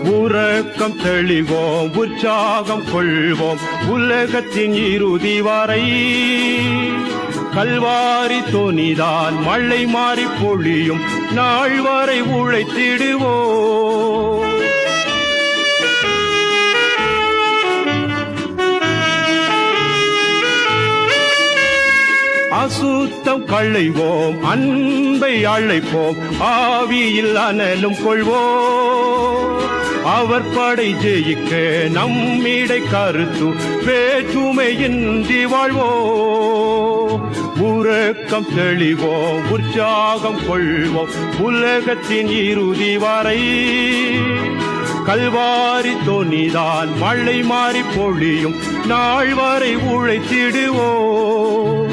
உறக்கம் தெளிவோம், உற்சாகம் கொள்வோம், உலகத்தின் இறுதி வரை. கல்வாரி தொனிதான் மழை மாறி பொழியும் நாள் வரை உழைத்திடுவோம். அசுத்தம் களைவோம், அன்பை அழைப்போம், ஆவியில் அனலும் கொள்வோம். அவர் படை ஜெயிக்க நம்மிடை கருத்து வேற்றுமையின்றி வாழ்வோம். உறக்கம் தெளிவோம், உற்சாகம் கொள்வோம், உலகத்தின் இறுதி வரை. கல்வாரி தொனிதான் மழை மாறி பொழியும் நாள் வரை உழைத்திடுவோம்.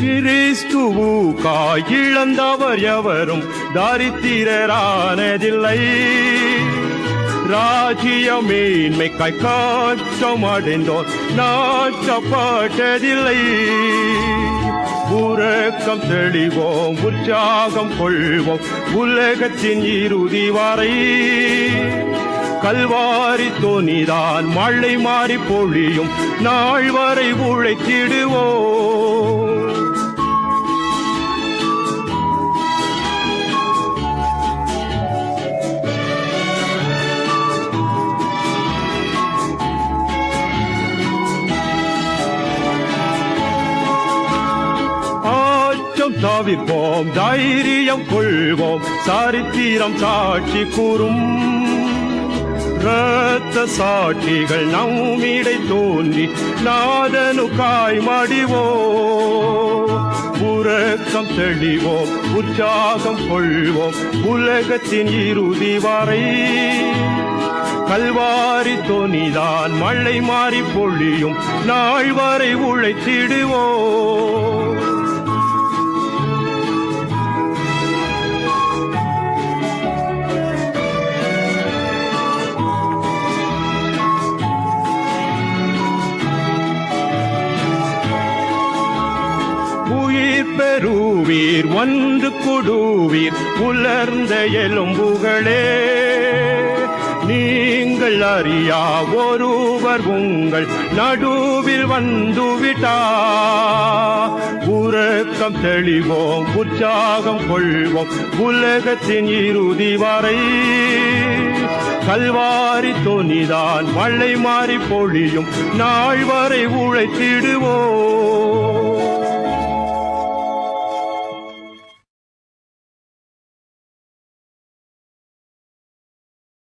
கிறிஸ்துவுக்காய் இழந்தவர் எவரும் தரித்திரரானதில்லை. ராஜ்ய மேன்மைக்காய் காற்றமடைந்தோர் நாட்டப்பட்டதில்லை. உறக்கம் தெளிவோம், உற்சாகம் கொள்வோம், உலகத்தின் இறுதி வரை. கல்வாரி தொனிதான் மழை மாறி பொழியும் நாள் வரை உழைத்திடுவோம். தவிர்ப்போம், தைரியம் கொள்வோம், சரித்திரம் சாட்சி கூறும். இரத்த சாட்சிகள் நம்மிடை தோன்றி நாதனுக்காய் மடிவோம். உறக்கம் தெளிவோம், உற்சாகம் கொள்வோம், உலகத்தின் இறுதி வரை. கல்வாரி தொனிதான் மழை மாறி பொழியும் நாள் வரை உழைத்திடுவோம். பெறுவீர், ஒன்று கொடுவீர், உலர்ந்த எலும்புகளே. நீங்கள் அறியா ஒருவர் உங்கள் நடுவில் வந்துவிட்டார். உறக்கம் தெளிவோம், உற்சாகம் கொள்வோம், உலகத்தின் இறுதி வரை. கல்வாரி தொனிதான் மழை மாறி பொழியும் நாள் வரை உழைத்திடுவோம்.